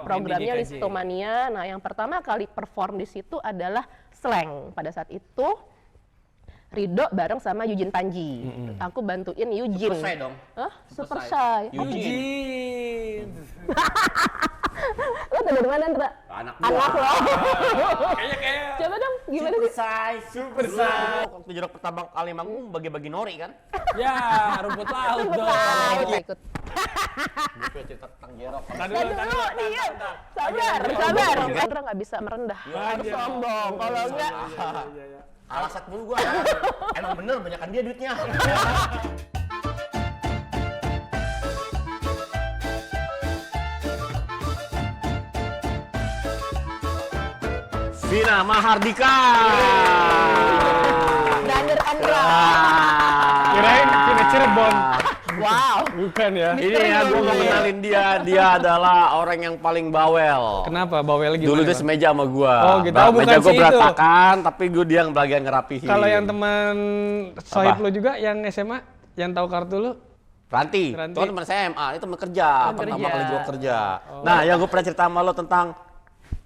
programnya di GKJ. Listomania. Nah, yang pertama kali perform di situ adalah Slang. Pada saat itu Rido bareng sama Eugene Panji. Aku bantuin Eugene. Super Shy dong. Hah? Super Shy. Eugene. Lo tau dari mana, Ndra? Anak Anak lo. Kayak Coba dong, gimana sih? Super Shy. Waktu Jerok pertama kali manggung bagi-bagi nori kan? ya, rumput laut dong. Kita ikut. Gue cerita tentang Jerok. Tadi Dulu, diam. Sabar, sabar. Ndra nggak bisa merendah. Harus sombong. Kalau enggak, Alasan dulu gua. Emang bener banyakan dia duitnya. Vina Mahardika. Dander Andra. Kirain Vina Cirebon. Wow. Bukan ya. Ini ya gua mau kenalin dia. Dia adalah orang yang paling bawel. Kenapa bawel gimana? Dulu dia Bang? semeja sama gua. Oh, gitu. Oh, bukan meja gua si itu. berantakan, tapi gua dia yang bagian ngerapihin. Kalau yang teman Sohib Apa? lu juga yang SMA, yang tahu kartu lu? Ranti, Ranti. itu kan teman SMA, itu teman kerja, Teman pertama kerja. kali gua kerja. Nah, yang gua pernah cerita sama lo tentang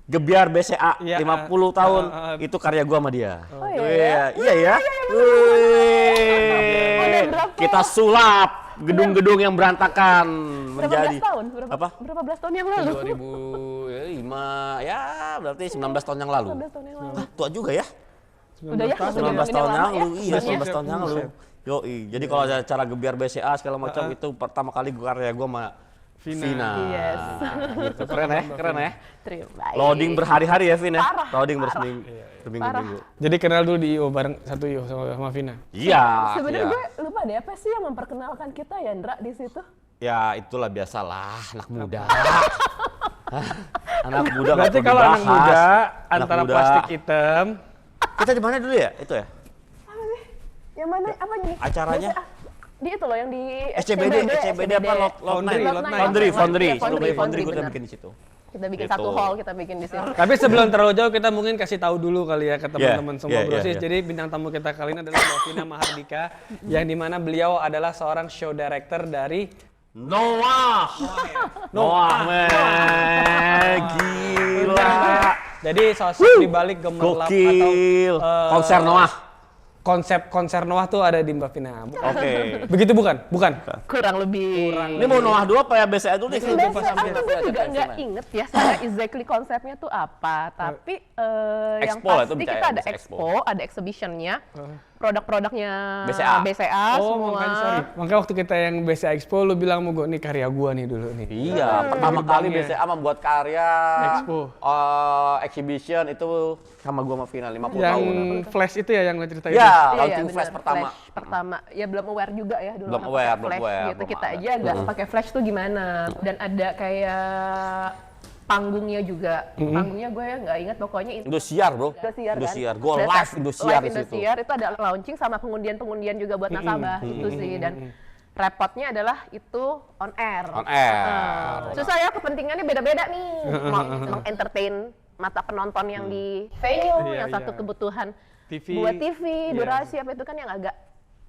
Gebiar BCA Iya, 50 tahun, itu karya gua sama dia. Oh, iya? Iya ya. Wih. berapa? Kita sulap gedung-gedung yang berantakan Berapa menjadi belas tahun? apa? Berapa belas tahun yang lalu? 2005, ya berarti 19 tahun yang lalu. 19 tahun yang lalu. Ah, tua juga ya. Udah ya? 19 tahun yang lalu, iya Bukannya? 19 tahun yang lalu. Yoi, jadi kalau ada acara Gebiar BCA segala macam itu pertama kali karya gua sama Vina. Yes. Gitu. Keren ya, keren ya. Terima kasih. Loading berhari-hari ya Vin ya. Parah, Loading parah. berminggu-minggu. Jadi kenal dulu di IO bareng satu IO sama Vina. Iya. Sebenarnya iya. gue lupa deh apa sih yang memperkenalkan kita ya, Ndra, di situ? Ya itulah biasalah anak muda. Hah? Anak muda nggak Berarti perlu kalau anak dibahas. muda Anak antara muda. plastik hitam, Kita di mana dulu ya? Itu ya? Apa sih? Yang mana? Apa nih? Acaranya? BCA. Di itu loh yang di SCBD apa Laundry, Foundry. Foundry, Foundry gue udah benar. bikin di situ. Kita bikin Gitu. satu hall, kita bikin di sini. tapi sebelum terlalu jauh kita mungkin kasih tahu dulu kali ya ke teman-teman semua yeah, brosis. yeah. Jadi bintang tamu kita kali ini adalah Mbak Vina Mahardika yang dimana beliau adalah seorang show director dari Noah, men, gila. Jadi sosok di balik gemerlap Gokil. atau Konser Noah. konsep konser Noah tuh ada di Mbak Vina. Oke. Begitu bukan? Bukan. Kurang lebih. Ini mau Noah 2 apa ya BCA dulu nih? Biasa, aku tuh juga nggak inget ya secara exactly konsepnya tuh apa, tapi yang Expo lah, itu pasti bisa kita ya, ada bisa expo, ada exhibitionnya, produk-produknya BCA. Oh, semua. makanya sorry. Makanya waktu kita yang BCA Expo lu bilang mau gue nih karya gua nih dulu nih. Iya, pertama kali BCA membuat karya Expo. exhibition itu sama gua sama Vina 50 Yang tahun. flash itu ya yang lo ceritain. Ya, Iya, launching benar, flash pertama. Flash pertama. Ya belum aware juga ya dulu. Belum orang aware, pakai belum flash aware, gitu. belum Kita ada. aja nggak pakai flash tuh gimana. Dan ada kayak panggungnya juga. Panggungnya gue ya nggak ingat pokoknya itu. Indosiar, Bro. Indosiar kan? Indosiar. Gua Dan live Indosiar live di situ. Indosiar itu ada launching sama pengundian-pengundian juga buat nasabah itu sih. Dan repotnya adalah itu on air. On air. Susah ya, kepentingannya beda-beda nih. Meng-entertain mata penonton yang di venue, Iya, yang satu iya. kebutuhan TV. buat TV, Iya. durasi apa itu kan yang agak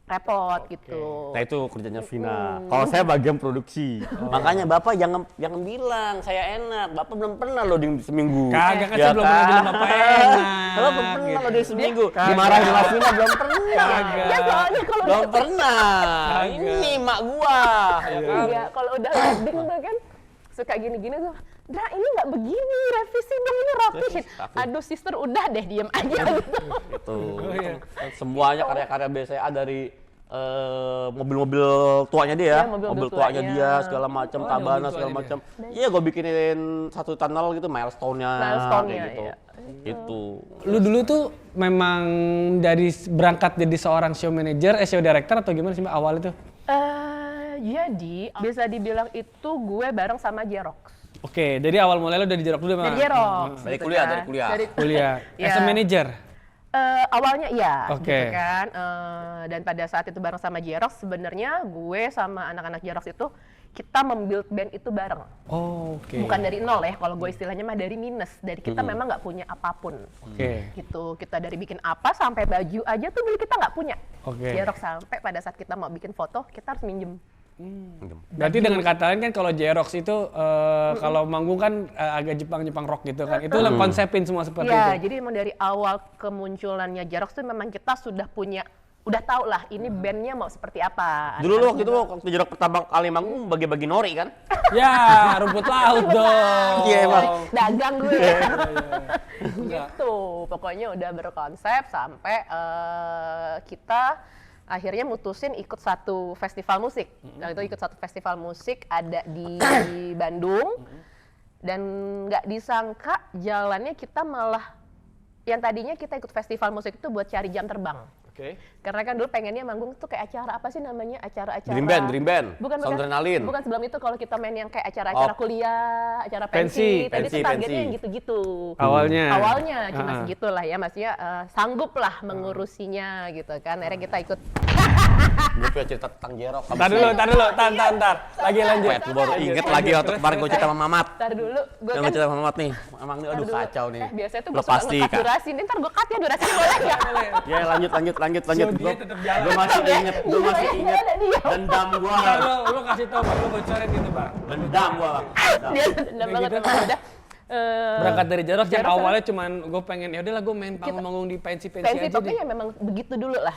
repot gitu. Nah itu kerjanya Vina. Kalau saya bagian produksi. Makanya Bapak jangan bilang saya enak. Bapak belum pernah loading seminggu. Kagak kan Ya saya belum pernah bilang Bapak enak. Kalau belum pernah Gitu. loading seminggu. Kagak. Dimarahin sama Vina belum pernah. Kagak. Ya soalnya kalau Belum pernah. Kagak. Ini mak gua. Ya kan? iya, kalau udah loading tuh kan suka gini-gini tuh. Dra, ini nggak begini, revisi dong, ini rapihin. Aduh sister, udah deh diem aja gitu. Gitu. Oh, iya. Semuanya karya-karya BCA dari mobil-mobil tuanya dia, Iya, mobil mobil tuanya tuanya. dia segala macam, Oh, ada Tabana mobil segala tuanya macam. Iya, gue bikinin satu tunnel gitu, milestone-nya, Milestone-nya, kayak gitu. iya. Itu. Lu dulu tuh memang dari berangkat jadi seorang show manager, show director atau gimana sih Mbak awal itu? Jadi bisa dibilang itu gue bareng sama Jerox. Oke, jadi awal mulai lu udah di Jerok dulu Dari Mbak? Jerox. Dari gitu kuliah, kan. dari kuliah. Kuliah, Iya. as a manager? Awalnya iya, Oke. gitu kan. Dan pada saat itu bareng sama Jerox, sebenarnya gue sama anak-anak Jerox itu kita membuild band itu bareng. Oh, oke. Bukan dari nol ya, kalau gue istilahnya mah dari minus. Dari kita memang nggak punya apapun. Oke. Gitu, kita dari bikin apa sampai baju aja tuh dulu kita nggak punya. Oke. Jerox sampai pada saat kita mau bikin foto, kita harus minjem. Berarti dengan kata lain kan kalau J-Rocks itu kalau manggung kan agak Jepang rock gitu kan. Itu lo konsepin semua seperti itu. Ya, jadi memang dari awal kemunculannya J-Rocks tuh memang kita sudah punya, udah tau lah ini bandnya mau seperti apa. Dulu lu waktu itu waktu J-Rocks pertama kali manggung bagi-bagi nori kan? Ya, rumput laut dong. Iya, Bang. Dagang gue. Enggak. Gitu, pokoknya udah berkonsep sampai kita akhirnya mutusin ikut satu festival musik. Waktu itu ikut satu festival musik ada di Bandung. Dan nggak disangka jalannya kita malah, yang tadinya kita ikut festival musik itu buat cari jam terbang. Oke. Karena kan dulu pengennya manggung tuh kayak acara apa sih namanya, acara-acara Dream Band. bukan Soundrenalin. bukan sebelum itu kalau kita main yang kayak acara-acara kuliah, acara Pensi. tadi tuh targetnya Pensi. yang gitu-gitu. Awalnya. Cuma segitulah ya, maksudnya sanggup lah mengurusinya gitu kan. Akhirnya kita ikut. Gue punya cerita tentang J-Rocks. Tar dulu, tar. Lagi lanjut. Pet, lu baru inget lagi waktu kemarin gue cerita sama Mamat. Ntar dulu, gue Yang kan. gue cerita sama Mamat nih. Emang ini aduh Ntar dulu. kacau nih. Biasanya tuh gue Lepas suka nge-cut Kak. durasi. Ini ntar gue cut ya durasinya boleh nggak? Ya lanjut. Dia tetap jalan. Gue masih inget, Iya, dia. dendam gue. Ntar lo kasih tau Bang, lo bocorin gitu Bang. Dendam gue. Dia dendam banget gitu. emang udah. Berangkat dari J-Rocks yang J-Rocks awalnya cuman gue pengen ya udahlah gue main panggung di pensi-pensi Pensi aja deh. pokoknya memang begitu dulu lah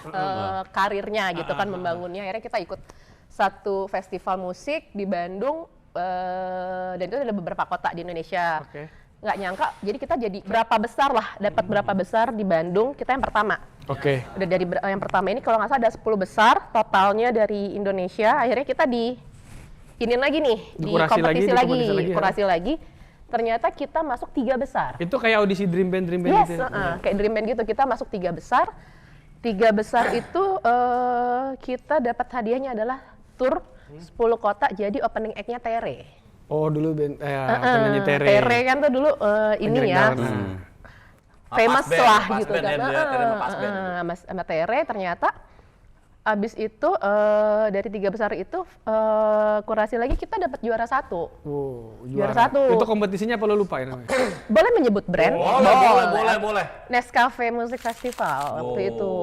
karirnya gitu kan membangunnya. Akhirnya kita ikut satu festival musik di Bandung dan itu ada beberapa kota di Indonesia. Oke. Nggak nyangka, jadi kita jadi berapa besar lah, dapat berapa besar di Bandung, kita yang pertama. Oke. Udah dari yang pertama ini kalau nggak salah ada 10 besar totalnya dari Indonesia. Akhirnya kita di ini lagi nih, di Dikurasi kompetisi lagi, lagi, ya? kurasi lagi. Ternyata kita masuk 3 besar. Itu kayak audisi Dream Band Yes, gitu ya? kayak Dream Band gitu. Kita masuk 3 besar. 3 besar itu kita dapat hadiahnya adalah tour 10 kota. Jadi opening act-nya Tere. Oh dulu band, penyanyi Tere. Tere kan tuh dulu ini ya, famous Band, lah Pas gitu Band, kan. ya, dia Tere sama Pas Band. Sama Tere ternyata abis itu dari 3 besar itu kurasi lagi kita dapat juara 1. Wow, Juara 1. Itu kompetisinya apa lo lupa ya namanya? Boleh menyebut brand? Boleh. Nescafe Music Festival waktu itu.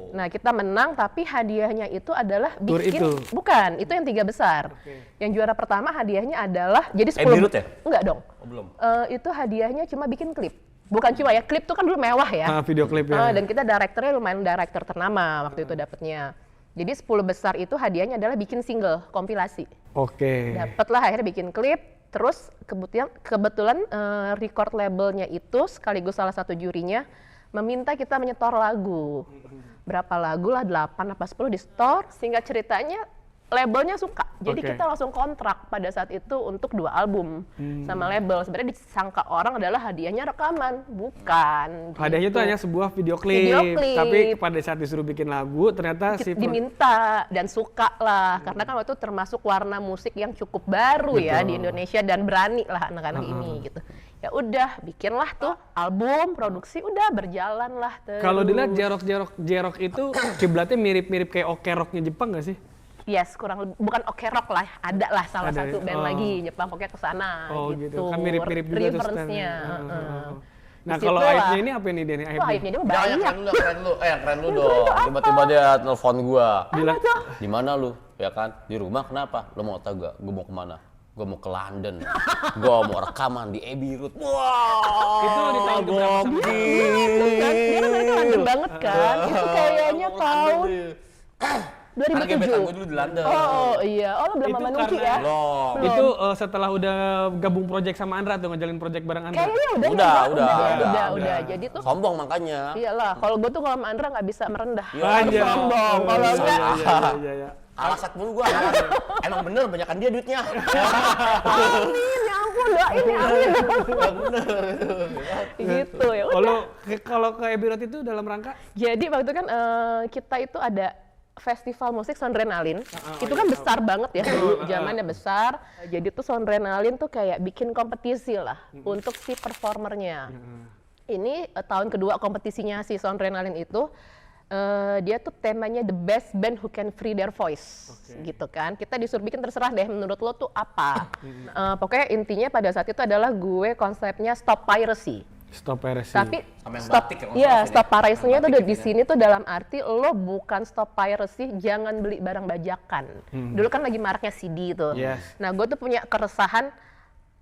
Nah kita menang tapi hadiahnya itu adalah Tour bikin, itu? bukan, itu yang 3 besar. Yang juara pertama hadiahnya adalah, jadi 10. Abbey Road ya? Enggak dong. Oh, belum. Itu hadiahnya cuma bikin klip. Bukan cuma ya, klip tuh kan dulu mewah ya. Video klip ya. Dan kita direkturnya lumayan director ternama waktu itu dapetnya. Jadi 10 besar itu hadiahnya adalah bikin single, kompilasi. Oke. Dapatlah akhirnya bikin klip, terus kebetulan record labelnya itu sekaligus salah satu jurinya meminta kita menyetor lagu. Berapa lagu lah, 8 apa 10 di store, sehingga ceritanya labelnya suka. Jadi Oke. kita langsung kontrak pada saat itu untuk 2 album sama label. Sebenarnya disangka orang adalah hadiahnya rekaman, bukan. Hadiahnya gitu. tuh hanya sebuah video klip, Video klip. tapi pada saat disuruh bikin lagu ternyata si diminta dan suka lah, karena kan waktu itu termasuk warna musik yang cukup baru ya di Indonesia dan berani lah anak-anak ini gitu. Ya udah bikinlah tuh album, produksi udah berjalan lah terus. Kalau dilihat J-Rock itu kiblatnya mirip-mirip kayak Oke Rocknya Jepang nggak sih? Yes, kurang lebih, bukan Oke Rock lah, ada lah salah Ada satu ya? band Oh. lagi Jepang pokoknya kesana Oh gitu. gitu, kan mirip-mirip juga tuh Reference-nya. stylenya. Nah Di kalau situ aibnya lah. ini apa nih dia nih Wah, aibnya? aibnya dia mah Jangan banyak. yang keren lu dong. Tiba-tiba dia telepon gua. Bilang, Di mana lu? Ya kan? Di rumah kenapa? Lu mau tahu gak? Gua mau kemana? Gua mau ke London. Gua mau rekaman di Abbey Road. Wah. Itu di tahun keberapa? Dia kan mereka London banget kan. Itu kayaknya tahun 2007. Karena gebetan gua dulu di London. Oh iya, oh lo belum Itu sama Nuki karena- ya? Belum. Belum. itu setelah udah gabung project sama Andra tuh ngejalin project bareng Andra. Kayaknya Udah. udah. Jadi tuh Sombong makanya. iyalah, kalau gue tuh kalau sama Andra nggak bisa merendah. Iya, Harus Anjay. sombong, kalau Iya, enggak iya. Alasan mulu gua. Emang bener banyakan dia duitnya. amin, ya ampun, doain ya amin. Gitu ya udah. Kalau ke Abbey Road itu dalam rangka Jadi waktu itu kan kita itu ada festival musik Soundrenalin. Itu kan besar banget ya dulu, zamannya besar. Jadi tuh Soundrenalin tuh kayak bikin kompetisi lah untuk si performernya. Ini tahun kedua kompetisinya si Soundrenalin itu. Dia tuh temanya the best band who can free their voice, gitu kan. Kita disuruh bikin terserah deh menurut lo tuh apa. Pokoknya intinya pada saat itu adalah gue konsepnya stop piracy. Stop piracy. Tapi Sama yang stop, batik ya, iya, maksudnya stop piracy-nya Yang tuh batik di gitu sini tuh dalam arti lo bukan stop piracy, jangan beli barang bajakan. Dulu kan lagi maraknya CD tuh. Yes. Nah, gue tuh punya keresahan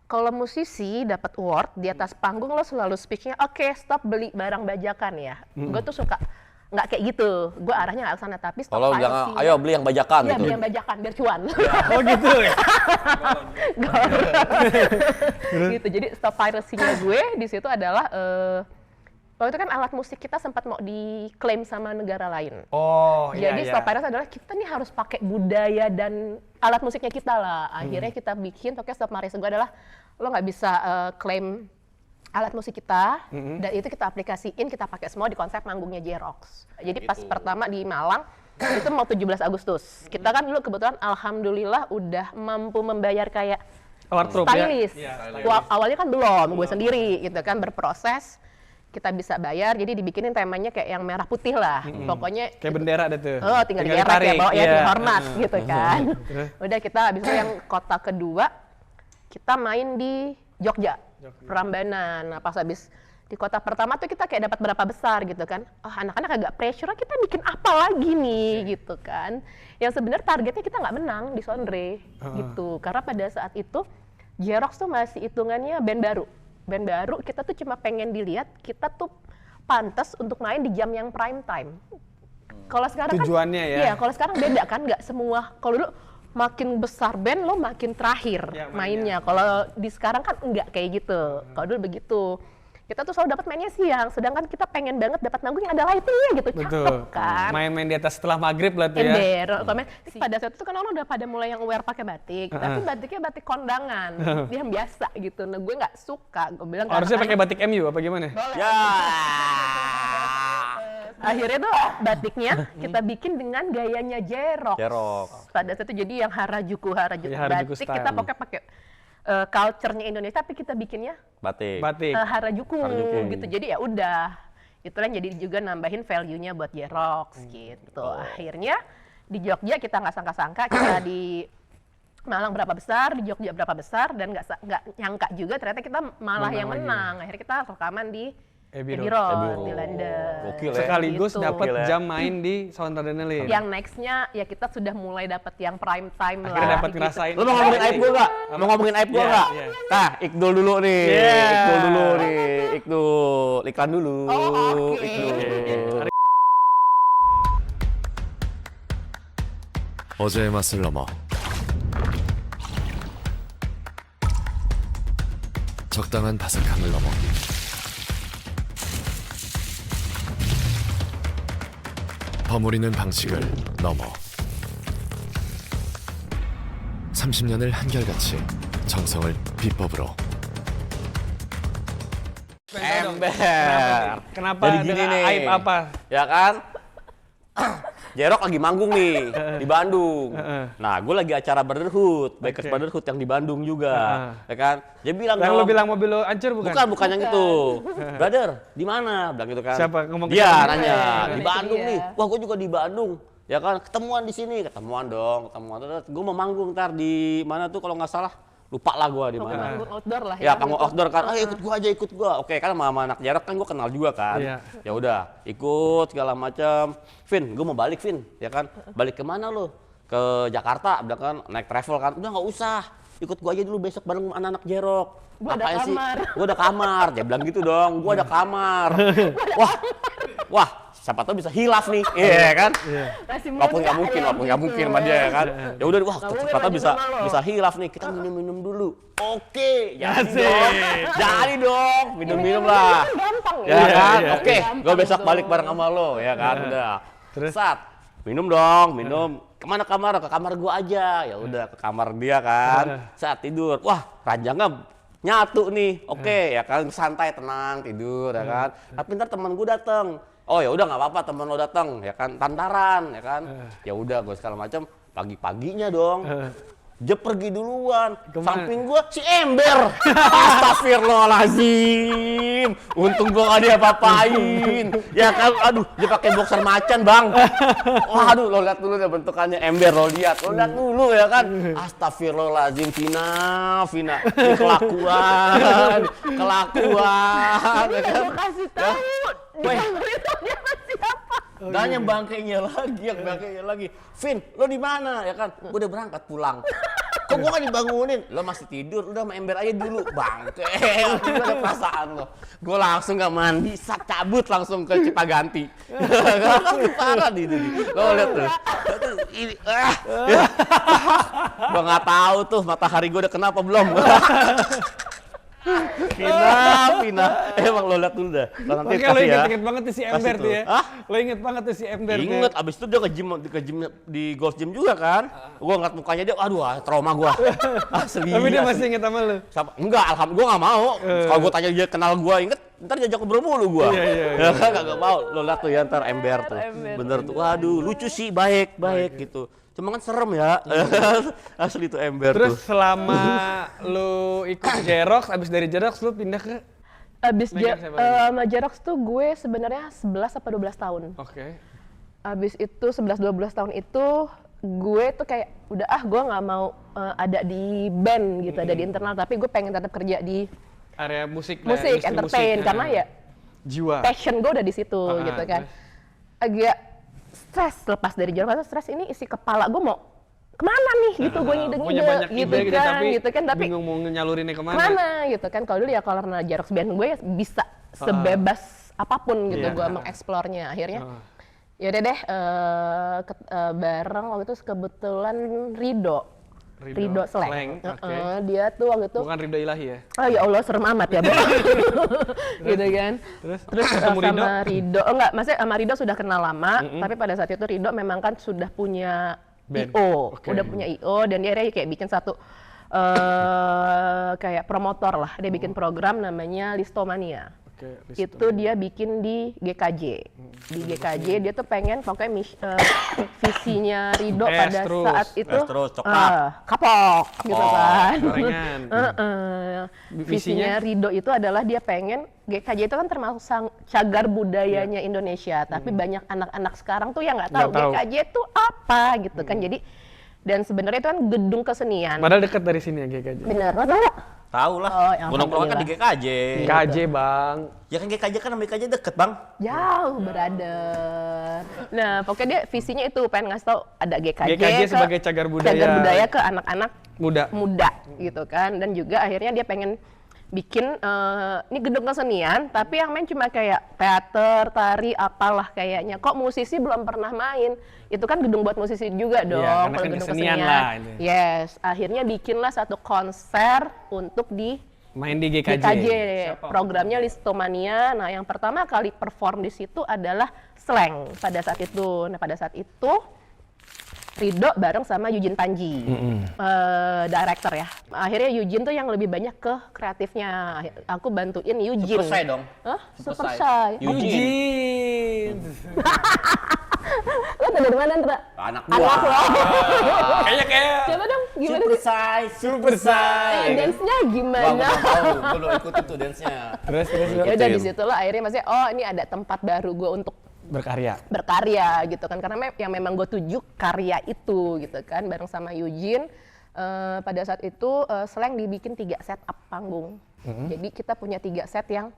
kalau musisi dapat award di atas panggung lo selalu speech-nya oke, stop beli barang bajakan ya. Gue tuh suka nggak kayak gitu. Gue arahnya nggak ke sana, tapi stop Kalau piracy. bilang ayo beli yang bajakan Iya, gitu. beli yang bajakan biar cuan. Oh gitu ya? Gitu. Jadi stop piracy-nya gue di situ adalah waktu itu kan alat musik kita sempat mau diklaim sama negara lain. Oh iya. Jadi stop piracy adalah kita nih harus pakai budaya dan alat musiknya kita lah. Akhirnya kita bikin, oke stop piracy gue adalah lo nggak bisa klaim alat musik kita dan itu kita aplikasiin, kita pakai semua di konsep manggungnya J-Rocks. Jadi pas pertama di Malang itu mau 17 Agustus. Kita kan dulu kebetulan alhamdulillah udah mampu membayar kayak Wardrobe stylist. ya? Iya, Gua awalnya kan belum, gue sendiri gitu kan berproses. Kita bisa bayar, jadi dibikinin temanya kayak yang merah putih lah. Pokoknya Kayak bendera ada tuh. oh tinggal digerek ya, ditarik, bawa ya iya. dihormat gitu kan. Udah kita habis itu yang kota kedua kita main di Jogja, Prambanan. Nah pas habis di kota pertama tuh kita kayak dapat berapa besar gitu kan. Oh anak-anak agak pressure, kita bikin apa lagi nih gitu kan. Yang sebenarnya targetnya kita nggak menang di Sondre gitu. Karena pada saat itu J-Rocks tuh masih hitungannya band baru. Band baru kita tuh cuma pengen dilihat kita tuh pantas untuk main di jam yang prime time. Kalau sekarang Tujuannya kan, ya? Iya, kalau sekarang beda kan, nggak semua. Kalau dulu makin besar band lo makin terakhir Ya, mainnya. Kalau di sekarang kan enggak kayak gitu. Kalau dulu begitu. Kita tuh selalu dapat mainnya siang, sedangkan kita pengen banget dapat manggung yang ada lightingnya gitu, Betul. cakep kan. Main-main di atas setelah maghrib lah tuh ya. Ember, pada saat itu kan orang udah pada mulai yang aware pakai batik, tapi batiknya batik kondangan, yang biasa gitu. Nah gue nggak suka, gue bilang Harusnya pakai batik MU apa gimana? Ya. Akhirnya tuh batiknya kita bikin dengan gayanya J-Rocks. J-Rocks. Pada saat itu jadi yang Harajuku Ya, Harajuku batik style. kita pakai culture-nya Indonesia, tapi kita bikinnya Batik. Batik. Harajuku Harajuku. gitu. Jadi ya udah. Itulah yang jadi juga nambahin value-nya buat J-Rocks gitu. Akhirnya di Jogja kita nggak sangka-sangka kita di Malang berapa besar, di Jogja berapa besar, dan nggak nyangka juga ternyata kita malah yang lagi. menang. Akhirnya kita rekaman di Abbey Abbey Road. Road di London. Gokil ya. Sekaligus Gitu. dapat Gokil ya. jam main di Sound Adrenaline. Yang nextnya ya kita sudah mulai dapat yang prime time lah. Akhirnya dapat gitu. ngerasain. Lu mau ngomongin aib gua nggak? Mau ngomongin aib gua Iya, nggak? iya. Nah, Ikdul dulu nih. Yeah. Ikdul dulu nih. Ikdul. Iklan dulu. Oh, oke. Ikdul. 어제의 맛을 넘어 적당한 바삭함을 넘어 버무리는 방식을 넘어 30년을 한결같이 정성을 비법으로 Ember. Kenapa? Jadi gini Ada nih. aib apa? Ya kan? J-Rocks lagi manggung nih di Bandung. Nah, gue lagi acara Brotherhood, Bikers Oke. Brotherhood yang di Bandung juga, ya kan? Dia bilang Yang dong, lo bilang mobil lo hancur bukan? bukan yang itu. Brother, di mana? Bilang gitu kan. Siapa? Ngomong ke Dia siapa? nanya, di Itu Bandung dia. nih. Wah, gue juga di Bandung. Ya kan, ketemuan di sini, ketemuan dong, ketemuan. Terus gue mau manggung ntar di mana tuh kalau nggak salah. Lupa lah gue di Panggung mana. outdoor lah Ya, panggung gitu. outdoor kan, ikut gua aja, ikut gua. Oke, kan sama anak jarak kan gua kenal juga kan. Iya. Ya udah, ikut segala macam. Vin, gua mau balik Vin, ya kan? Balik kemana lu? Ke Jakarta, bilang kan naik travel kan. Udah nggak usah, ikut gua aja dulu besok bareng sama anak-anak Jerok. Gua ada Apaan sih? kamar. Gua ada kamar. Dia bilang gitu dong, gua ada kamar. Wah, siapa tahu bisa hilaf nih, iya kan? Masih Walaupun muda nggak mungkin, ya, walaupun nggak gitu. mungkin sama dia ya kan. Ya udah, wah Nggak mungkin ternyata lanjut bisa sama lo. bisa hilaf nih. Kita minum-minum dulu. Oke, jadi Asik. dong. Jadi dong, minum-minum lah. Kan gampang Ya kan? iya. Oke, Gampang gue besok tuh. balik bareng sama lo, ya kan? Udah. Terus? Sat, minum dong, minum. Kemana kamar? Ke kamar gua aja. Ya udah, ke kamar dia kan. Saat tidur, wah ranjangnya nyatu nih. Oke, ya kan, santai, tenang, tidur, ya kan. Tapi ntar teman gua dateng. Oh ya udah nggak apa-apa, teman lo dateng, ya kan, tantaran, ya kan. Ya udah, gue segala macam. Pagi-paginya dong. Dia pergi duluan. Kemana? Samping gua si Ember. Astagfirullahaladzim. Untung gua gak diapa-apain. Ya kan, aduh, dia pakai boxer macan, Bang. Waduh, lo lihat dulu deh bentukannya Ember, lo lihat dulu ya kan. Astagfirullahaladzim, Vina. Ini kelakuan. Ya kan? Gue kasih tahu. Weh. Dia masih apa? Dan yang bangkainya lagi, Vin, lo di mana? Ya kan, gue udah berangkat pulang. Kok gue gak dibangunin? Lo masih tidur, udah sama Ember aja dulu, bangke. Itu ada perasaan lo. Gue langsung gak mandi, cabut langsung ke Cipaganti. Kan parah di itu. Lo lihat tuh. Gue nggak tahu tuh matahari gue udah kena apa belum. Pina. Emang lo lihat dulu dah. Nanti Oke, lo kasih ya. inget banget tuh si Ember Kasih tuh ya. Hah? Lo inget banget tuh si Ember tuh. Ingat, abis itu dia ke gym di golf gym juga kan. Gua ngeliat mukanya dia, aduh trauma gua. Asli. Tapi dia asli. masih inget sama lo. Enggak, alhamdulillah gua nggak mau. Kalau gua tanya dia kenal gua, inget, ntar diajak ngobrol mulu gua. Iya. Ya kan, nggak mau. Lo lihat tuh ya ntar Ember tuh. Ember. Bener tuh, waduh lucu sih, baik gitu. Cuma kan serem ya. Asli tuh Ember Terus tuh. selama lo ikut Jerox, abis dari Jerox lo pindah ke? Abis Megang siapa lagi? sama Jerox tuh gue sebenarnya 11 apa 12 tahun. Oke. Abis itu 11-12 tahun itu gue tuh kayak udah gue nggak mau ada di band gitu, ada di internal, tapi gue pengen tetap kerja di Area musik lah, musik, industri entertain, musik. karena ya jiwa. passion gue udah di situ gitu kan. terus? Agak stres lepas dari Jerox, karena stres ini isi kepala gue mau kemana nih gitu, gue Punya ngide-ngide banyak ide gitu kan, tapi bingung mau nyalurinnya kemana. kemana gitu kan. Kalau dulu ya kalau karena Jerox band gue ya bisa sebebas apapun gitu Iya. gue mengeksplornya. Akhirnya ya udah deh bareng waktu itu kebetulan Rido Slang. Oke. Dia tuh waktu itu Bukan Ridho Ilahi ya? oh ya Allah serem amat ya Bang. Gitu kan. Terus ketemu Ridho? sama Rido, enggak, maksudnya sama Rido sudah kenal lama, tapi pada saat itu Rido memang kan sudah punya Band. IO, Oke. udah punya IO, dan dia akhirnya kayak bikin satu kayak promotor lah, dia bikin program namanya Listomania. Oke. Itu dia bikin di GKJ. Di GKJ dia tuh pengen pokoknya visinya Rido Es pada terus. saat itu Es terus, coklat. kapok gitu kan. Gorengan. Visinya Rido itu adalah dia pengen GKJ itu kan termasuk cagar budayanya Indonesia, tapi banyak anak-anak sekarang tuh yang nggak tahu Nggak tahu. GKJ itu apa gitu kan. Jadi dan sebenarnya itu kan gedung kesenian. Padahal dekat dari sini ya GKJ. Bener, lo tau nggak? Tahu lah. Oh, Gua nongkrong kan di GKJ. GKJ bang. Ya kan GKJ kan sama GKJ deket, Bang. Jauh, brother. Nah, pokoknya dia visinya itu pengen ngasih tau ada GKJ, GKJ sebagai cagar budaya. ke anak-anak Muda. gitu kan. Dan juga akhirnya dia pengen bikin ini gedung kesenian, tapi yang main cuma kayak teater, tari, apalah kayaknya. Kok musisi belum pernah main? Itu kan gedung buat musisi juga dong. karena kalau kan gedung kesenian lah itu. Yes, akhirnya bikinlah satu konser untuk di Main di GKJ. GKJ, programnya Listomania. Nah, yang pertama kali perform di situ adalah Slang pada saat itu. Nah, pada saat itu Rido bareng sama Eugene Panji, director ya. Akhirnya Eugene tuh yang lebih banyak ke kreatifnya. Aku bantuin Eugene. Super Shy dong. Hah? Super Shy. Shy. Eugene. Lo tau dari mana, Ndra? Anak Anak lo. gua. Kayak Coba dong, gimana Super sih? Shy, Super Shy. Dance-nya Wah, gimana? gua nggak tahu. Gua udah ikutin tuh dance-nya. Terus. Ya udah di situ lah akhirnya maksudnya oh ini ada tempat baru gue untuk Berkarya. berkarya gitu kan, karena yang memang gue tuju karya itu gitu kan, bareng sama Eugene. Pada saat itu Slang dibikin 3 setup panggung, jadi kita punya 3 set yang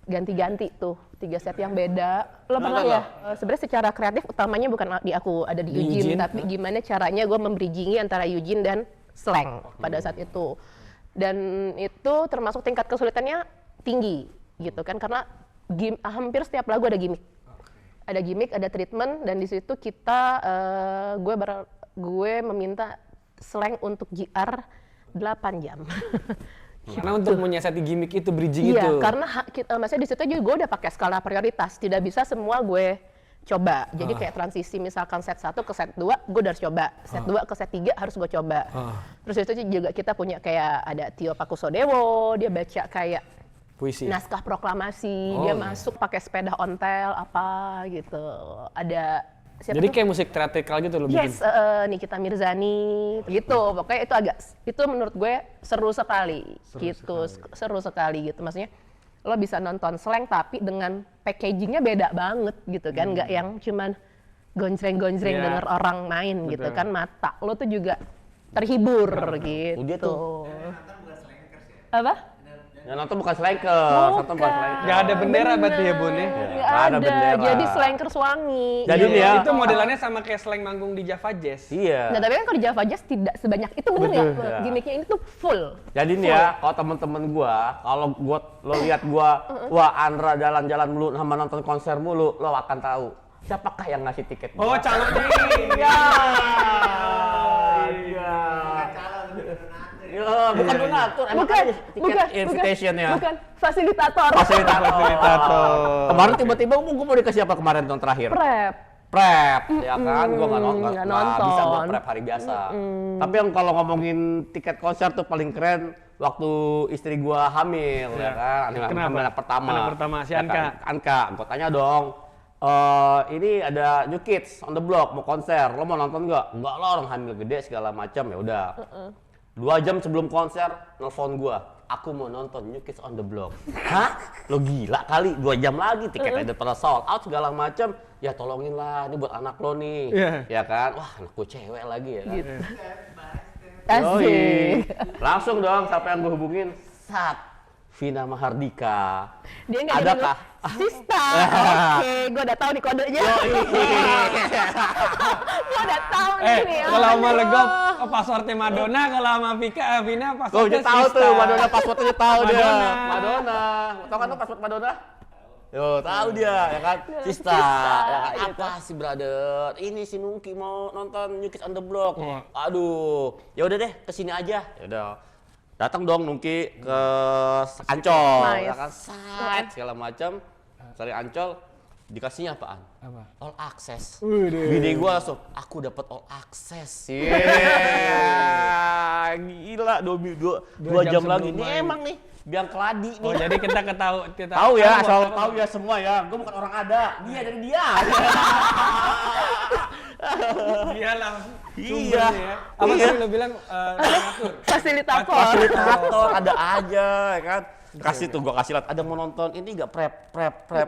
ganti-ganti tuh, 3 set yang beda. Lo pernah ya? Sebenarnya secara kreatif utamanya bukan di aku, ada di Eugene, tapi gimana caranya gue membridgingi antara Eugene dan Slang pada saat itu. Dan itu termasuk tingkat kesulitannya tinggi gitu kan, karena hampir setiap lagu ada gimmick. Ada gimmick, ada treatment, dan di situ kita gue meminta Slang untuk GR 8 jam. Karena untuk menyiasati gimmick itu, bridging Iya, itu. karena maksudnya di situ juga gue udah pakai skala prioritas, tidak bisa semua gue coba. Jadi kayak transisi misalkan set 1 ke set 2, gue udah harus coba. Set 2 ke set 3 harus gue coba. Terus itu juga kita punya kayak ada Tio Pakusadewo, dia baca kayak Puisi. naskah proklamasi, dia masuk pakai sepeda ontel apa gitu. Ada siapa Jadi tuh? kayak musik teatrikal gitu lo bikin? Yes, Nikita Mirzani gitu. Pokoknya itu menurut gue seru sekali gitu. Seru sekali gitu. Maksudnya lo bisa nonton slang tapi dengan packagingnya beda banget gitu kan. Nggak yang cuman gonjreng-gonjreng Iya. denger orang main gitu Betul. kan. Mata lo tuh juga terhibur gitu. Dia tuh. Apa? Yang nonton bukan slankers, nonton bukan slankers. Nggak ada bendera berarti ya Bun ya? Nggak Nggak ada ada, bendera. jadi slankers wangi. Jadi nih ya. Itu modelannya sama kayak slang manggung di Java Jazz. Iya. Nah tapi kan kalau di Java Jazz tidak sebanyak itu, bener nggak? Iya. Gimmicknya ini tuh full. Jadi nih ya, kalau temen-temen gua, kalau lo lihat gua, wah Andra jalan-jalan mulu sama nonton konser mulu, lo akan tahu siapakah yang ngasih tiket Oh, gua. calonnya. Iya. Iya. Ya, bukan donatur, emang Bukan, ada tiket invitation ya. bukan, fasilitator. Fasilitator. Kemarin tiba-tiba gua mau dikasih apa kemarin tahun terakhir? Prep. Prep, ya kan? Gua nggak nggak bisa gua nonton. prep hari biasa. Tapi yang kalau ngomongin tiket konser tuh paling keren waktu istri gua hamil, ya kan? Kenapa? Anak pertama. Anak pertama, si Ya Anka. kan? Anka, gua tanya dong. Ini ada New Kids on the Block mau konser, lo mau nonton nggak? Nggak lah, orang hamil gede segala macam, ya udah. 2 jam sebelum konser nelfon gua, aku mau nonton New Kids on the Block. Hah? Lo gila kali, 2 jam lagi tiketnya udah pada sold out segala macam. Ya tolongin lah, ini buat anak lo nih. Iya. Ya kan? Wah, anak gue cewek lagi ya kan. Gitu. Yoi. Asik. Langsung dong, siapa yang gue hubungin? Vina Mahardika. Dia nggak jadi Adakah? Sista. Oke, gue udah tahu nih kodenya. Gue udah tahu nih. Kalau sama Legop, passwordnya Madonna, kalau sama Vina, Gue passwordnya udah tahu Sista. tuh, Madonna passwordnya tahu dia. Madonna. Madonna. Tahu kan tuh password Madonna? Yo, tahu dia, ya kan? Sista, ya kan? Apa sih, brother? Ini si Nungki mau nonton New Kids on the Block. Aduh, ya udah deh, kesini aja. Ya udah. Datang dong Nungki ke Ancol, Nice. ya kan? Site segala macam. Cari Ancol, dikasihnya apaan? Apa? All access. Waduh. Bini gua langsung, aku dapat all access. Yeah. Gila, 2 jam lagi. sebelum Ini main. emang nih, biang keladi nih. Oh, jadi kita Tahu ya, asal tahu ya semua ya. Gua bukan orang ada. Dia dari dia. Iya lah. Iya. Ya. Apa Iya. tadi lo bilang donatur? Fasilitator. Fasilitator ada aja, ya kan? Kasih tuh, gua kasih lihat, ada mau nonton ini nggak prep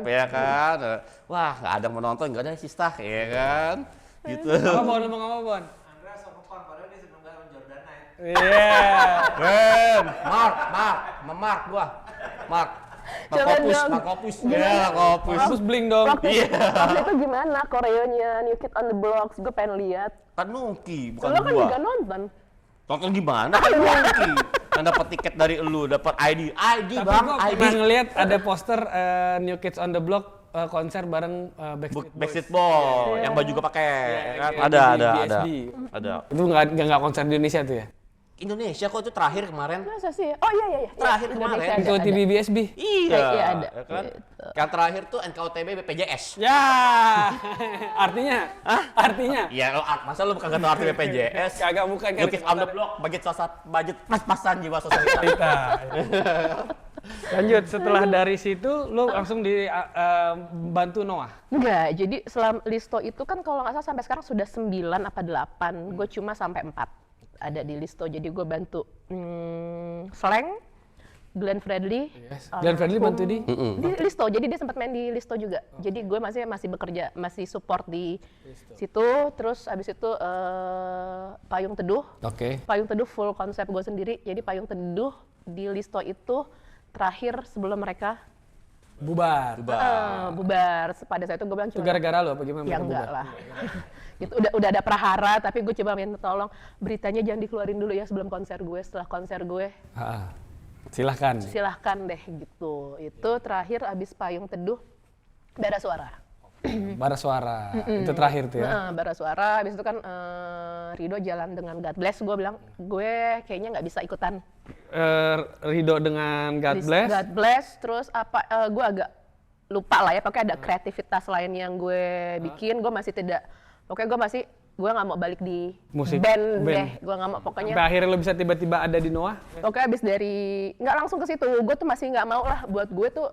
ya kan? Wah, nggak ada mau nonton, nggak ada Sista, ya kan? Gitu. Apa Bon, lo mau ngomong Bon? Andra sopan padahal dia seneng banget sama Jordan Knight. Iya. Keren, Mark gua. Mark Coba dong. Markopus. Ya, Markopus. Terus bling dong. Waktu itu gimana koreonya New Kid on the Blocks? Gue pengen lihat. Kan Nungki, bukan Lo kan gua. juga nonton. Nonton gimana kan Nungki? Yang dapat tiket dari elu, dapat ID. ID, Tapi Bang, gue ID. pernah ngeliat ada poster New Kids on the Block konser bareng Backstreet Boys, yang baju gua pakai, ya kan? kayak Ada. BSB. Ada. Itu nggak konser di Indonesia tuh ya? Indonesia kok itu terakhir kemarin. Masa sih? Oh iya. Terakhir Indonesia kemarin. ada, Ikuti ada. BSB. Iya, Iya, ada. ya kan? Gitu. Yang terakhir tuh NKOTB BPJS. Ya, artinya? Artinya? Iya, masa lu kagak tahu arti BPJS? Kagak bukan kan? New Kids on the Block, budget pas-pasan jiwa sosial. Kita. Lanjut, setelah dari situ lu langsung bantu Noah. Enggak, jadi selama Listo itu kan kalau nggak salah sampai sekarang sudah 9 apa 8. Gue cuma sampai 4 ada di Listo. Jadi gue bantu Slang, Glenn Fredly. Glenn Fredly bantu di? Di Listo, jadi dia sempat main di Listo juga. Jadi gue masih bekerja, masih support di situ. Terus abis itu Payung Teduh. Oke. Payung Teduh full konsep gue sendiri. Jadi Payung Teduh di Listo itu terakhir sebelum mereka Bubar. bubar. Pada saat itu gue bilang Itu cuma gara-gara lu apa gimana? ya mereka enggak bubar? lah. Itu udah ada prahara, tapi gue coba minta tolong beritanya jangan dikeluarin dulu ya sebelum konser gue. Setelah konser gue Silahkan. silahkan deh gitu. Itu terakhir abis Payung Teduh Bara Suara. Bara suara. Itu terakhir tuh ya. Bara Suara, abis itu kan Rido jalan dengan God Bless. Gue bilang gue kayaknya nggak bisa ikutan. Rido dengan God Bless. God Bless, terus apa? Gue agak lupa lah ya. Pokoknya ada kreativitas lain yang gue bikin. Gue masih tidak. Pokoknya gue nggak mau balik di Musik, band band. deh. Gue nggak mau. Pokoknya Sampai akhirnya lo bisa tiba-tiba ada di Noah. abis dari nggak langsung ke situ. Gue tuh masih nggak mau lah. Buat gue tuh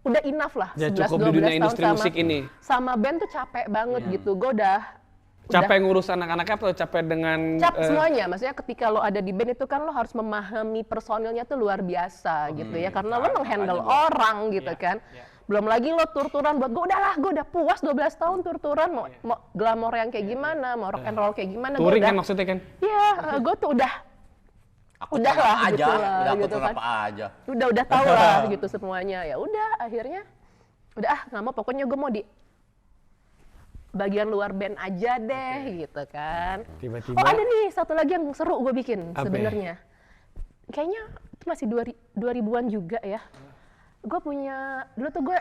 udah enough lah. Ya 11, cukup di 12 dunia tahun industri musik ini. Sama band tuh capek banget gitu. Gue Capek ngurus anak-anaknya atau capek dengan semuanya, maksudnya ketika lo ada di band itu kan lo harus memahami personilnya tuh luar biasa gitu ya, karena lo menghandle orang gitu kan. Belum lagi lo tur-turan buat gue udah puas 12 tahun tur-turan, mau glamor yang kayak gimana, mau rock and roll kayak gimana. touring kan maksudnya kan? Iya, gue tuh udah Aku lah aja, gitu lah, udah aku gitu kan. apa aja. Udah tahu lah gitu semuanya. Ya udah akhirnya nggak mau, pokoknya gue mau di bagian luar band aja deh gitu kan. Tiba-tiba. Oh ada nih satu lagi yang seru gue bikin Apa? sebenarnya. Kayaknya itu masih 2000-an juga ya. Gue punya, dulu tuh gue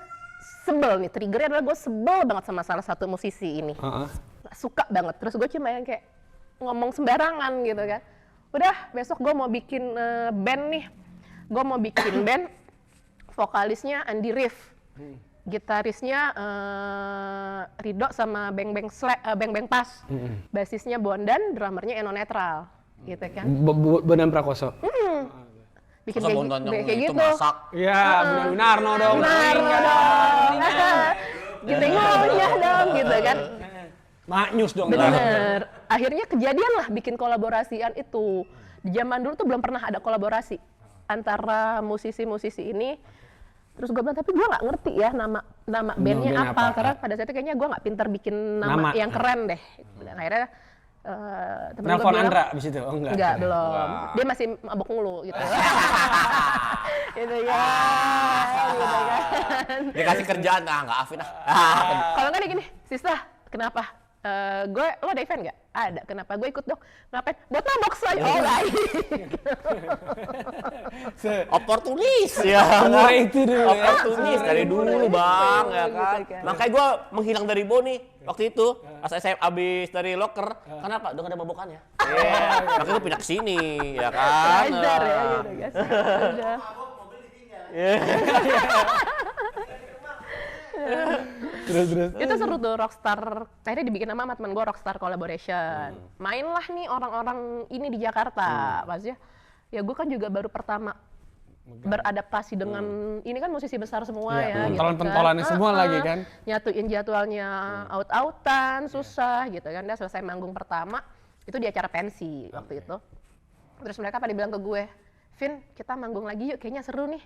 sebel nih, triggernya adalah gue sebel banget sama salah satu musisi ini. Gak suka banget, terus gue cuma yang kayak ngomong sembarangan gitu kan. Udah besok gue mau bikin band nih. Gue mau bikin band, vokalisnya Andy Rif. Gitarisnya Rido sama Beng Beng Pas. Basisnya Bondan, drummernya Eno Netral. Gitu kan. Bondan Prakoso. Bikin Masa Bondan yang kayak itu gitu. masak. Iya, Narno dong. Narno dong. Gitu ngunyah dong gitu kan. Maknyus dong. Bener. Akhirnya kejadian lah bikin kolaborasian itu. Di zaman dulu tuh belum pernah ada kolaborasi antara musisi-musisi ini. Terus gue bilang, tapi gue nggak ngerti ya nama bandnya bandnya apa. apa. Karena pada saat itu kayaknya gue nggak pinter bikin nama yang keren deh. Dan akhirnya temen gue Nelfon bilang, Andra abis itu? Oh enggak. Enggak, belum. Dia masih mabok mulu gitu. Gitu ya. Gitu kan. Dia kasih kerjaan, nggak Afin ah. Kalau nggak dia gini, Sista, kenapa? Lo ada event nggak? Ada. Kenapa? Gue ikut dong. Ngapain? Buat mabok saya. Oh baik. Oportunis ya. Umurnya itu dulu ya. Oportunis dari dulu bang, ya gitu kan. kan. Makanya gue menghilang dari Boni waktu itu pas saya abis dari locker. Kenapa? Udah gak ada mabokannya. Iya. Makanya gue pindah ke sini, ya kan. Belajar ya gitu guys. Udah. Terus. Itu seru tuh Rockstar. Akhirnya dibikin nama teman gue Rockstar Collaboration. Mainlah nih orang-orang ini di Jakarta. Maksudnya ya gue kan juga baru pertama beradaptasi dengan ini kan musisi besar semua ya gitu Pentolan-pentolannya kan. semua lagi kan. Nyatuin jadwalnya out-outan susah gitu kan. Dia selesai manggung pertama itu di acara pensi waktu itu. Terus mereka pada bilang ke gue, Vin kita manggung lagi yuk, kayaknya seru nih.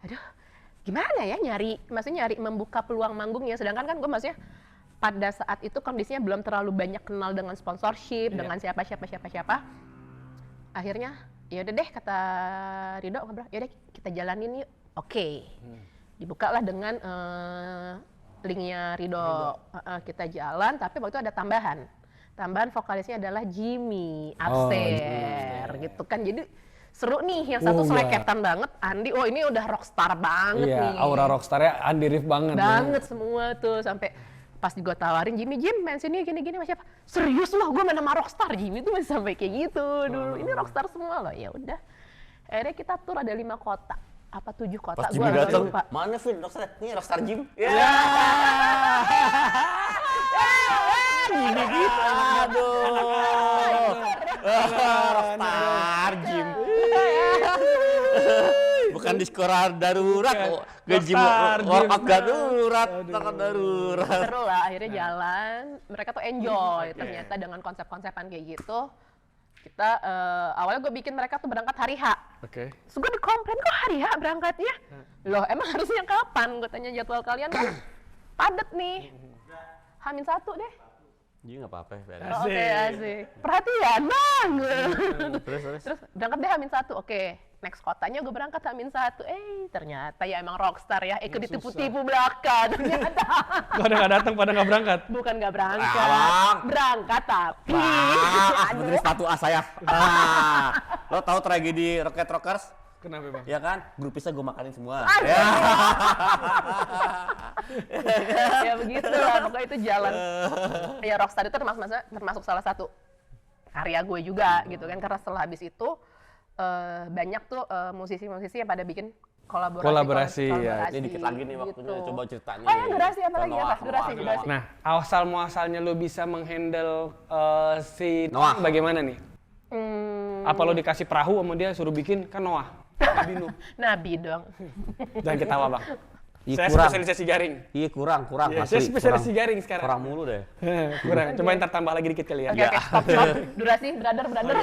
Aduh gimana ya maksudnya nyari membuka peluang manggungnya, sedangkan kan gue maksudnya pada saat itu kondisinya belum terlalu banyak kenal dengan sponsorship, dengan siapa. Akhirnya ya udah deh kata Rido ngobrol, ya udah kita jalanin yuk. Oke. Dibukalah dengan linknya Rido. Kita jalan, tapi waktu itu ada tambahan vokalisnya adalah Jimmy Upstairs gitu kan. Jadi seru nih, yang satu seleketan banget, Andi, ini udah rockstar banget nih. Iya, aura rockstarnya Andy Rif banget. Banget semua tuh, sampai pas gue tawarin, Jim main sini gini-gini sama siapa? Serius loh, gue main sama rockstar, Jimmy tuh masih sampai kayak gitu dulu. Ini rockstar semua loh, ya udah. Akhirnya kita tur ada 5 kota, apa 7 kota, Pas gue Jimmy dateng, lupa. mana Vin, rockstar? Nih rockstar Jim. Gini gitu. Aduh. Rockstar Jim. Bukan diskora darurat kok. Gaji workout darurat, tangan darurat. Seru lah, akhirnya jalan. Mereka tuh enjoy ternyata dengan konsep-konsepan kayak gitu. Kita awalnya gue bikin mereka tuh berangkat hari H. Oke. Terus gue dikomplain, kok hari H berangkatnya? Loh emang harusnya kapan? Gue tanya jadwal kalian kan padet nih. H-1 deh. Jadi nggak apa-apa. Oke, asik. Perhatian banget. Terus berangkat deh H-1. Oke, next kotanya gue berangkat H-1. Ternyata ya emang rockstar ya. Ikut ditipu-tipu belakang. Ternyata. Pada nggak datang, pada nggak berangkat. Bukan nggak berangkat. Berangkat tapi. Menteri sepatu A saya. Lo tahu tragedi Rocket Rockers? Kenapa bang? Ya kan, grupisnya gue makanin semua. Ya begitulah, pokoknya itu jalan. Ya rockstar itu termasuk salah satu karya gue juga gitu kan, karena setelah habis itu banyak tuh musisi-musisi yang pada bikin kolaborasi. Ya. Ini dikit lagi nih waktunya, coba ceritanya. Oh ya durasi apa lagi apa? Durasi. Nah, asal muasalnya lo bisa menghandle si Noah. bagaimana nih? Apa lo dikasih perahu sama dia suruh bikin kan Noah? Nabi Nuh. Nabi dong. Jangan ketawa bang. Iya, Saya kurang. spesialisasi garing. Iya kurang Iya, asli. saya spesialisasi garing sekarang. Kurang mulu deh. Kurang. Coba ntar tambah lagi dikit kali ya. Oke, stop. Durasi, brother. Lanjut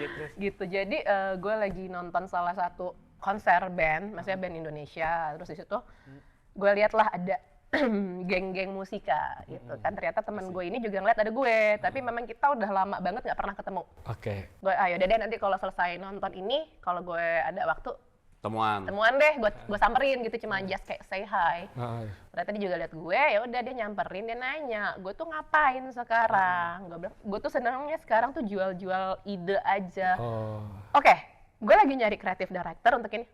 terus. Gitu, jadi gue lagi nonton salah satu konser band, maksudnya band Indonesia. Terus di situ gue liat lah ada geng-geng musika gitu kan. Ternyata teman gue ini juga ngeliat ada gue, tapi memang kita udah lama banget nggak pernah ketemu. Oke. Gue ayo deh nanti kalau selesai nonton ini, kalau gue ada waktu Temuan. temuan deh, gue samperin gitu, cuma just kayak say hi. Ah, Ternyata dia juga lihat gue, ya udah dia nyamperin, dia nanya, gue tuh ngapain sekarang? Gue bilang, gue tuh senangnya sekarang tuh jual-jual ide aja. oh. Oke, gue lagi nyari creative director untuk ini.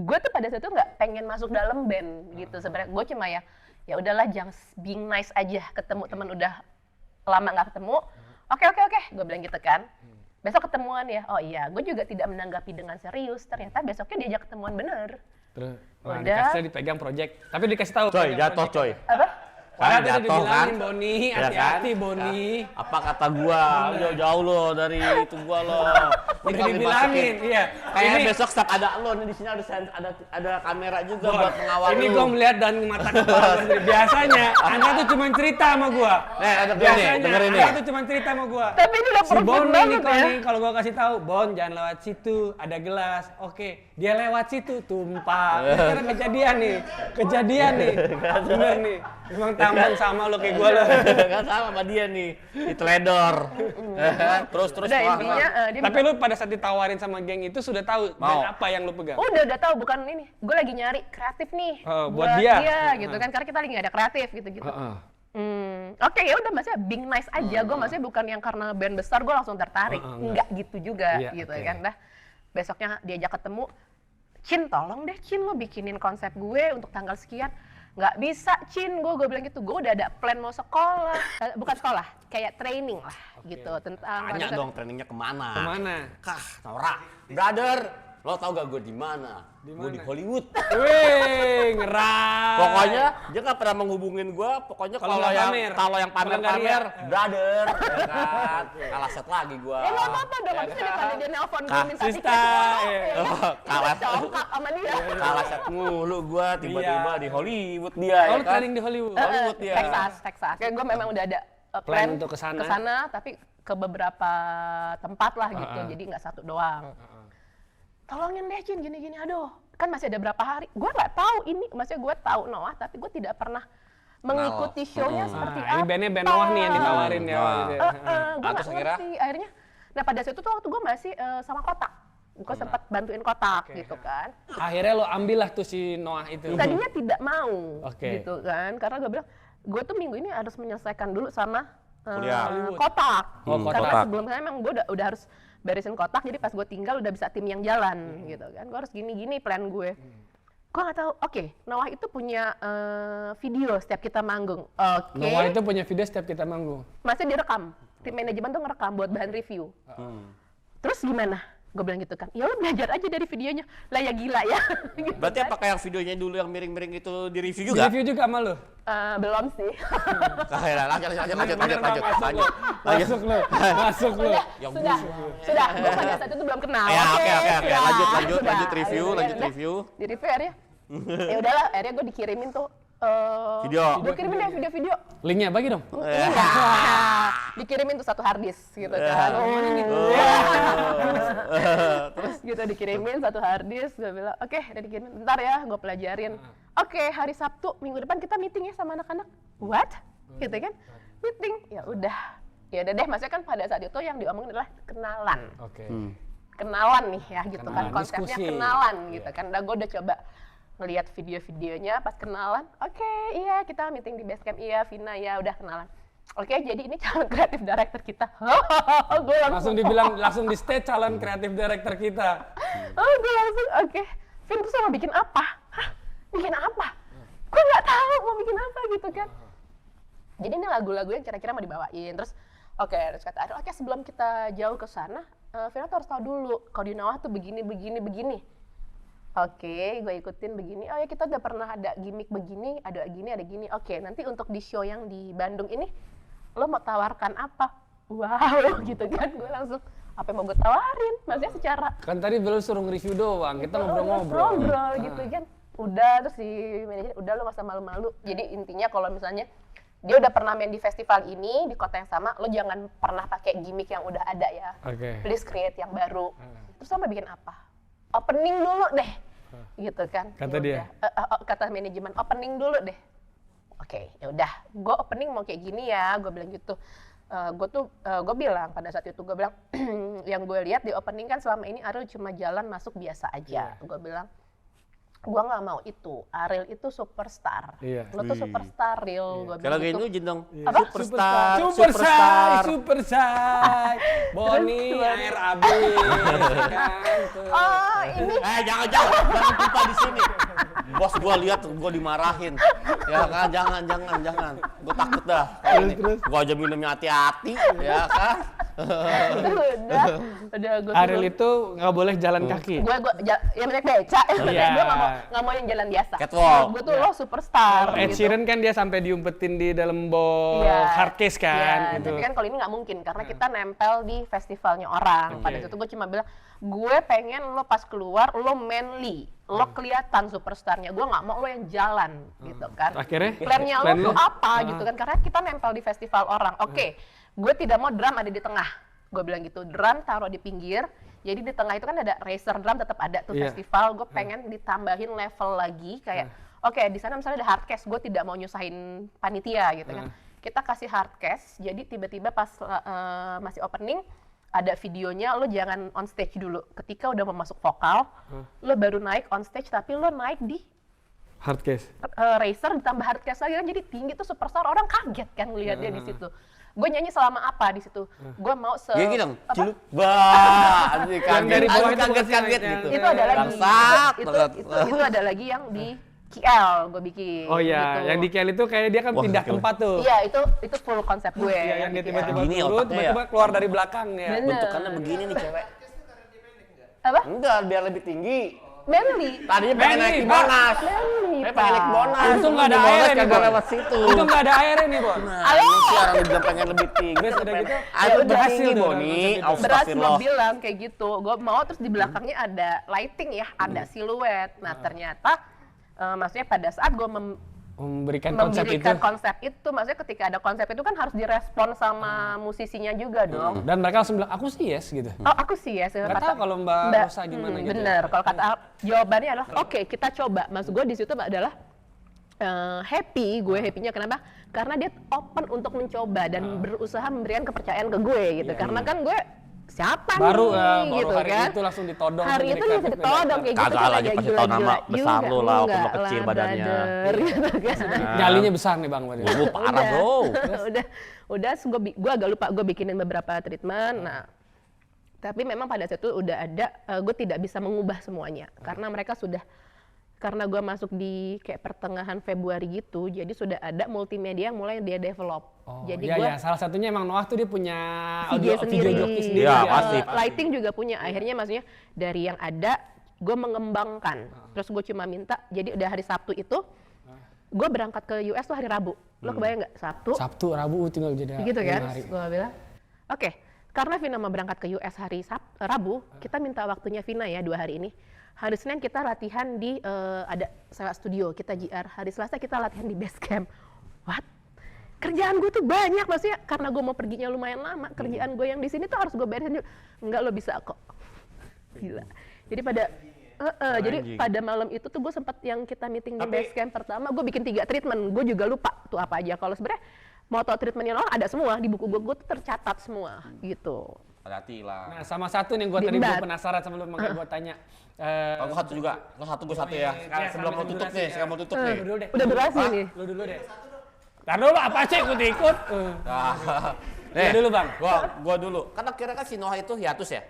Gue tuh pada saat itu nggak pengen masuk dalam band gitu sebenarnya. Gue cuma ya udahlah, just being nice aja, ketemu teman udah lama nggak ketemu. Oke, gue bilang gitu kan. Besok ketemuan ya. Oh iya, gue juga tidak menanggapi dengan serius. Ternyata besoknya diajak ketemuan bener. Terus Udah. dikasih dipegang project. Tapi dikasih tahu. Coy, pegang jatuh project. coy. Apa? Kan Kan udah jatuh kan. dibilangin Boni, Ya kan? hati-hati Boni. Apa kata gua? Jauh-jauh lo dari itu gua lo. Udah dibilangin, iya. Kayaknya Ini- besok setiap ada lo nih di sini ada kamera juga buat mengawal Ini lu. gua melihat dan mata kepala gua sendiri. Biasanya Anda tuh cuma cerita sama gua. ada gue nih, Biasanya dengerin nih. Anda tuh cuma cerita sama gua. Tapi ini udah Si perfect Bon banget nih kok ya. nih, kalau gua kasih tahu, Bon jangan lewat situ, ada gelas. Oke, dia lewat situ tumpah. Ini sekarang kejadian nih. Bener nih. Emang tampang sama lo kayak gua lo. Kan sama sama dia nih, diteledor. Terus Udah wah, intinya dia Tapi lu pada saat ditawarin sama geng itu sudah tahu Mau. band apa yang lu pegang? udah tahu, bukan ini. Gue lagi nyari kreatif nih Oh, buat dia. gitu kan, karena kita lagi nggak ada kreatif gitu. Heeh. Oke, ya udah, maksudnya being nice aja. Gue maksudnya bukan yang karena band besar gue langsung tertarik. Enggak gitu juga Iya, gitu oke. kan. Dah besoknya diajak ketemu, Cin tolong deh Cin lo bikinin konsep gue untuk tanggal sekian. Nggak bisa Cin, gue bilang gitu. Gue udah ada plan mau sekolah, bukan sekolah, kayak training lah gitu tentang Tanya konsep. dong trainingnya kemana? Kemana? Kah, Nora, brother, lo tau gak gue di mana? Gue di Hollywood. Wih, ngeras. Pokoknya dia nggak pernah menghubungin gue. Pokoknya Kalau kalau nggak yang pamer. pamer Kalau nggak pamer, ria. brother, ya kan? Kalah set lagi gue. Ya nggak apa-apa dong, maksudnya daripada dia nelpon gue Kak, minta Sista, tiket. iya. Kalah. Congkak sama dia. Kalah set mulu gue tiba-tiba Iya. di Hollywood dia. Oh, ya lu kan? training di Hollywood. Hollywood dia. Texas. Kayak gue memang udah ada Plan untuk kesana. tapi ke beberapa tempat lah gitu. Jadi nggak satu doang. Tolongin deh Cin, gini-gini. Aduh, kan masih ada berapa hari. Gue nggak tahu ini, maksudnya gue tahu Noah, tapi gue tidak pernah mengikuti show-nya seperti Nah, apa. ini bandnya band Noah nih yang ditawarin ya. Wah. waktu itu. Gue Ah, nggak terus akhirnya? ngerti. Akhirnya, nah pada saat itu tuh waktu gue masih sama Kotak. Gue sempat bantuin Kotak gitu kan. Akhirnya lo ambil lah tuh si Noah itu. Tadinya tidak mau Oke. gitu kan, karena gue bilang gue tuh minggu ini harus menyelesaikan dulu sama Kuliah. Kotak. Oh, Karena Kotak. sebelumnya emang gue udah harus beresin Kotak, jadi pas gue tinggal udah bisa tim yang jalan gitu kan. Gue harus gini-gini plan gue. Gue nggak tahu. Oke, Noah itu punya video setiap kita manggung. Oke. Noah itu punya video setiap kita manggung. Masih direkam. Tim manajemen tuh ngerekam buat bahan review. Terus gimana? Gue bilang gitu kan, ya lo belajar aja dari videonya. Lah ya gila ya. Gitu Berarti kan. apakah yang videonya dulu yang miring-miring itu di review Di juga? review juga sama lo. Belum sih. Lanjut. Masuk lo. Masuk lo. Sudah. Gue pada saat itu belum kenal. Ya, oke. sudah. Lanjut review, Akhirnya lanjut udah. review. Di review akhirnya. Ya udahlah, akhirnya gue dikirimin tuh Video. Gue kirimin deh video-video. Linknya bagi dong. Dikirimin tuh satu hard disk gitu kan. Terus gitu dikirimin satu hard disk, gue bilang, "Oke, udah dikirimin. Bentar ya, gue pelajarin." Oke, hari Sabtu minggu depan kita meeting ya sama anak-anak. What? Gitu kan? Meeting. Ya udah. Ya udah deh, maksudnya kan pada saat itu yang diomongin adalah kenalan. Oke. Kenalan nih ya gitu Kenalan, kan, konsepnya diskusi. kenalan gitu kan. Udah gue udah coba ngelihat video-videonya pas kenalan. Oke, iya kita meeting di Basecamp, iya Vina ya udah kenalan. Oke, jadi ini calon kreatif director kita. Gue Langsung dibilang, langsung di stage calon kreatif director kita. gue langsung oke. Vin terus mau bikin apa? Hah? Bikin apa? Gue nggak tahu mau bikin apa gitu kan. Jadi ini lagu-lagu yang kira-kira mau dibawain. Terus oke, terus kata Adel, oke sebelum kita jauh ke sana, Vina tuh harus tahu dulu kalau di Noah tuh begini. Oke, gue ikutin begini. Oh ya kita udah pernah ada gimmick begini, ada gini. Oke, nanti untuk di show yang di Bandung ini, lo mau tawarkan apa? Wow, gitu kan. Gue langsung, apa yang mau gue tawarin? Maksudnya secara Kan tadi belum suruh nge-review doang, kita ngobrol-ngobrol. ngobrol gitu kan. udah, terus si manajer udah lo gak usah malu-malu. Jadi intinya kalau misalnya dia udah pernah main di festival ini di kota yang sama, lo jangan pernah pakai gimmick yang udah ada ya. Please create yang baru. Terus sama bikin apa? Opening dulu deh, gitu kan? Kata dia? Kata manajemen, opening dulu deh. Oke, ya udah. Gue opening mau kayak gini ya, gue bilang gitu. Gue bilang pada saat itu gue bilang yang gue lihat di opening kan selama ini Ariel cuma jalan masuk biasa aja. Gue bilang gue nggak mau itu. Ariel itu superstar. Lo tuh superstar, Ariel. Gue Kalau bilang gini gitu. Jin dong. Apa? Super Sai. Boni, air habis. Oh, ini Jangan lupa di sini. Bos gua lihat gua dimarahin. Ya kan, jangan. Gua takut dah. Gua aja minumnya hati-hati, ya kan. udah gue Ariel itu nggak boleh jalan kaki. gue yang naik beca, Iya. gue nggak mau yang jalan biasa. Catwalk. Gue tuh lo superstar. Ed gitu. Sheeran kan dia sampai diumpetin di dalam box Iya. hardcase kan. Iya, gitu. tapi kan kalau ini nggak mungkin karena kita nempel di festivalnya orang. Pada saat itu gue cuma bilang, gue pengen lo pas keluar lo manly, lo kelihatan superstarnya. Gue nggak mau lo yang jalan, gitu kan. Akhirnya? Plannya Plan lo lu? tuh apa gitu kan? Karena kita nempel di festival orang. Oke, gue tidak mau drum ada di tengah. Gue bilang gitu, drum taruh di pinggir. Jadi di tengah itu kan ada racer drum tetap ada tuh Iya. festival. Gue pengen ditambahin level lagi kayak, oke di sana misalnya ada hardcase, gue tidak mau nyusahin panitia gitu kan. Kita kasih hardcase, jadi tiba-tiba pas masih opening ada videonya, lo jangan on stage dulu. Ketika udah mau masuk vokal, lo baru naik on stage tapi lo naik di Hardcase. racer ditambah hardcase lagi kan jadi tinggi tuh superstar, orang kaget kan ngelihatnya di situ. Gue nyanyi selama apa di situ? Gue mau Gini dong. apa? Cilup. Bah, anjing Yang dari bawah itu kaget yang- gitu. Itu ada lagi. Bangsat itu, banget. itu ada lagi yang di KL gue bikin. Oh iya, gitu. yang di KL itu kayak dia kan Wah, pindah gokil. tempat tuh. Iya, itu full konsep gue. Iya, yang dia di tiba-tiba Gini turun, otaknya tiba-tiba keluar dari belakang ya. Bener. Bentukannya begini nih cewek. KL. Apa? Enggak, biar lebih tinggi. Manly. Tadinya pengen Manly, naik di Pak. Monas. Manly, Pengen naik Pak. Monas. Untung nggak ada Di Monas airnya nih, kagak Bon. lewat situ. Itu nggak ada airnya nih, Bon. Nah, ini sih orang bilang pengen lebih tinggi. Terus udah gitu, Aku ya udah, berhasil tinggi, tuh, Boni. konsep itu. Beras gue Astagfirullah. bilang kayak gitu. Gue mau terus di belakangnya ada lighting ya, ada siluet. Nah ternyata maksudnya pada saat gue memberikan konsep itu. konsep itu, maksudnya ketika ada konsep itu kan harus direspon sama musisinya juga dong. Dan mereka langsung bilang, aku sih yes gitu. Oh aku sih ya. Nggak tahu kalau Mbak Rosa gimana gitu. Bener, kalau kata jawabannya adalah oke kita coba. Maksud gue di situ adalah happy, gue happy-nya kenapa? Karena dia open untuk mencoba dan berusaha memberikan kepercayaan ke gue gitu. Karena kan gue siapa Baru nih gitu hari kan. itu langsung ditodong. Hari jadi itu langsung kreatif ditodong kayak gitu. Kagak kan lah, agak pasti tahu nama gila-gila besar juga. lu lah, walaupun Enggak lo kecil lah, badannya. brother, gitu kan. Nyalinya besar nih Bang. Waduh. Lu parah, Bro. udah gue agak lupa gue bikinin beberapa treatment. Nah tapi memang pada saat itu udah ada gue tidak bisa mengubah semuanya karena mereka sudah, karena gue masuk di kayak pertengahan Februari gitu, jadi sudah ada multimedia yang mulai dia develop. Oh, jadi iya, gue iya. Salah satunya emang Noah tuh dia punya video sendiri, joki sendiri. Iya, ya. pasti. lighting juga punya. Akhirnya maksudnya dari yang ada gue mengembangkan. Terus gue cuma minta, jadi udah hari Sabtu itu gue berangkat ke US tuh hari Rabu. Lo kebayang nggak Sabtu, Rabu tinggal jeda. gitu kan? 5 hari. Gue bilang, oke, karena Vina mau berangkat ke US hari Rabu, kita minta waktunya Vina ya 2 hari ini. Hari Senin kita latihan di ada sewa studio, kita JR. Hari Selasa kita latihan di base camp. What? Kerjaan gue tuh banyak, maksudnya karena gue mau perginya lumayan lama. Kerjaan gue yang di sini tuh harus gue beresin juga. Enggak, lo bisa kok. Gila. Jadi jadi pada malam itu tuh gue sempat yang kita meeting di base camp pertama, gue bikin 3 treatment. Gue juga lupa tuh apa aja. Kalau sebenarnya mau tau treatmentnya lo ada semua di buku gue tuh tercatat semua gitu. Hati lah. Nah, sama satu nih gue tadi Diembat. gue penasaran sebelum makanya gue tanya. Kalau gua satu juga. Lo satu, gua satu ya. Sekarang sebelum mau tutup nih, sekarang mau tutup nih. Lu dulu deh. Udah durasi nih. Lu dulu deh. Ntar dulu apa sih ikut-ikut? Nih, dulu, Bang. Gua dulu. Kan akhirnya kan si Noah itu hiatus ya?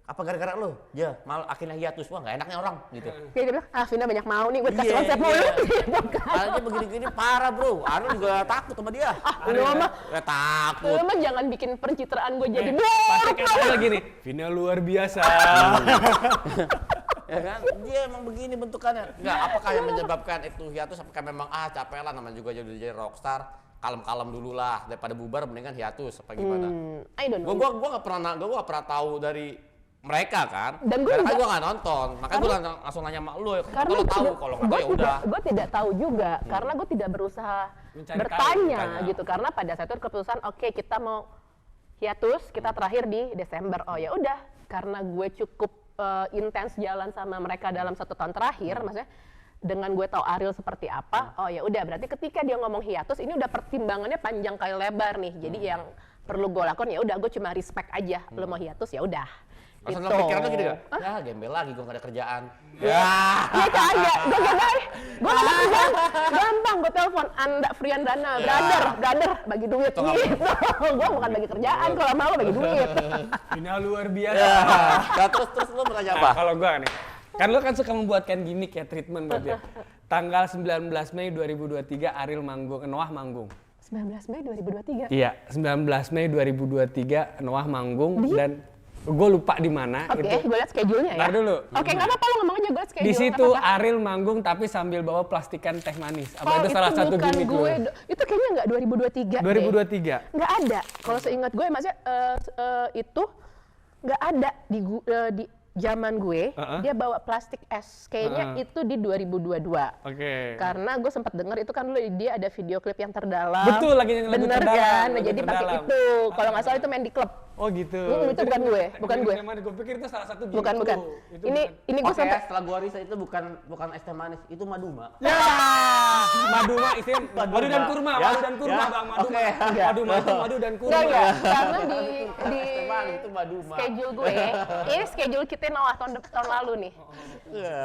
Apa gara-gara lu? Ya, malah akhirnya hiatus. Wah, nggak enaknya orang gitu. Kayak dia bilang, Vina banyak mau nih buat kasih Iya, konsep mulu. iya. Gitu kan. Karena begini-gini parah, Bro. Arnold juga takut sama dia. Lu mah, Ya takut. lu mah jangan bikin pencitraan gue jadi Pasti buruk. kayak lagi nih. Vina luar biasa. Ya kan? Dia emang begini bentukannya. Enggak, apakah yang menyebabkan itu hiatus? Apakah memang capek lah namanya juga jadi rockstar. Kalem-kalem dulu lah daripada bubar mendingan hiatus apa gimana? I don't know. Gua nggak pernah tahu dari mereka kan. Dan gue karena juga- gue nggak nonton, makanya gue langsung nanya sama lu. Karena Kalau tahu, kalau nggak tahu ya udah. gue tidak tahu juga karena gue tidak berusaha Mencari bertanya tahu. gitu karena pada saat itu keputusan oke, kita mau hiatus, kita terakhir di Desember. Oh ya udah, karena gue cukup intens jalan sama mereka dalam 1 tahun terakhir, maksudnya dengan gue tahu Ariel seperti apa, oh ya udah berarti ketika dia ngomong hiatus ini udah pertimbangannya panjang kali lebar nih. Jadi yang perlu gue lakukan ya udah gue cuma respect aja. Lo mau hiatus ya udah. Langsung Gitu. kepikiran tuh gitu gak? Ya gembel lagi gue gak ada kerjaan. Ya. Iya kagak, gue gak kerjaan, gampang gue telepon Anda Friandana, brother, bagi duit gitu. Gue bukan bagi kerjaan, kalau mau bagi duit. Final luar biasa. Ya. Nah, terus lu bertanya apa? Nah, kalau gua nih, kan lu kan suka membuatkan gimmick ya, treatment buat dia. Tanggal 19 Mei 2023 Ariel manggung, Noah manggung. 19 Mei 2023. Iya, 19 Mei 2023 Noah manggung dan gue lupa di mana Oke, itu. gue liat schedule-nya ya. Ntar dulu. Oke, nggak apa-apa, lo ngomong aja, gue liat schedule. Di situ Nggak apa-apa. Ariel manggung tapi sambil bawa plastikan teh manis. Apa Oh, itu salah satu bukan gimmick lu? gue, itu kayaknya nggak 2023 deh. 2023. Nggak ada. Kalau seingat gue, maksudnya itu nggak ada di zaman gue. Dia bawa plastik es. Kayaknya itu di 2022. Oke. Karena gue sempat dengar itu kan dulu dia ada video klip yang terdalam. Betul, lagi yang lagu Bener Terdalam, kan? Nah, lagu jadi pakai Terdalam. itu. Kalau nggak salah itu main di klub. Oh gitu. Itu bukan gue, bukan gue. Gue pikir itu salah satu gimmick Bukan, lu. bukan. Itu Ini gue Oke, sampai setelah gua riset itu bukan es teh manis, itu maduma. Ya, madu itu madu dan kurma, Ya, madu dan kurma, ya. Bang. Madu, Oke. madu dan kurma. enggak, karena di Es teh manis itu maduma. schedule gue, ini schedule kita Noah tahun lalu nih. Iya.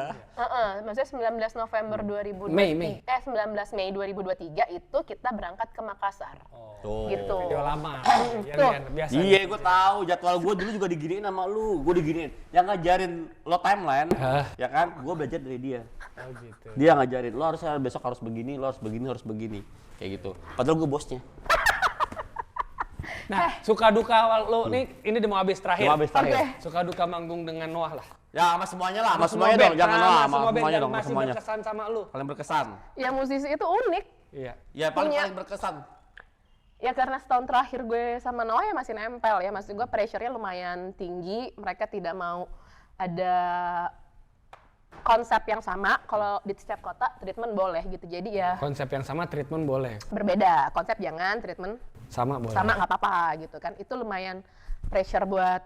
Maksudnya 19 November 2023, Mei. 19 Mei 2023 itu kita berangkat ke Makassar. Tuh. Gitu. Video lama. Iya, Tuh. biasa. Iya, gue tahu jadwal gue dulu juga diginiin sama lu. Gue diginiin. Yang ngajarin lo timeline, Hah? ya kan? Gue belajar dari dia. Oh gitu. Dia ngajarin lo harusnya besok harus begini, lo harus begini, harus begini, kayak gitu. Padahal gue bosnya. Nah, suka duka awal lo nih ini udah mau habis terakhir. Mau habis terakhir. Oke. Suka duka manggung dengan Noah lah. Ya, sama semuanya lah, sama Semua semuanya band, dong, jangan sama lah, semua sama band semuanya yang dong, sama masih semuanya. berkesan sama lu. Paling berkesan. Ya musisi itu unik. Iya. Ya, paling Punya- berkesan. Ya karena setahun terakhir gue sama Noah ya masih nempel ya. Maksud gue pressure-nya lumayan tinggi. Mereka tidak mau ada konsep yang sama. Kalau di setiap kota treatment boleh gitu. Jadi ya Konsep yang sama, treatment boleh. berbeda. Konsep jangan, treatment Sama boleh. sama nggak apa-apa gitu kan. Itu lumayan pressure buat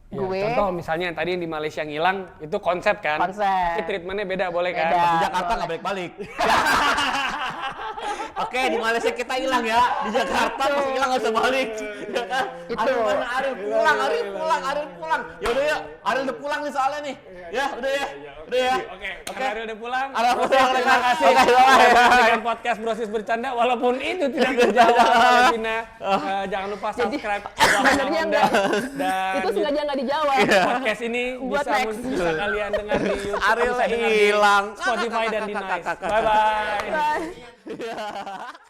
Ya, gue. contoh misalnya yang tadi yang di Malaysia ngilang, itu konsep kan? Konsep. Tapi treatmentnya beda, boleh kan? Beda. Di Jakarta nggak balik-balik. Oke, di Malaysia kita hilang ya. Di Jakarta masih hilang nggak usah balik. Ya kan? Itu. Ariel mana? Ariel pulang. Ya udah ya, Ariel udah pulang nih soalnya nih. Ya, udah ya. Udah ya. Oke, karena Ariel udah pulang. Ariel pulang. Terima kasih. Oke, bye. Dengan podcast Brosis Bercanda, walaupun itu tidak terjawab oleh Vina. Jangan lupa subscribe. Sebenarnya enggak. Dan Itu sengaja nggak dijawab. podcast ini Buat next. bisa kalian dengar di YouTube, Ariel bisa dengar di hilang. Spotify dan di Nice. Kakak. Bye-bye. Bye. Ya.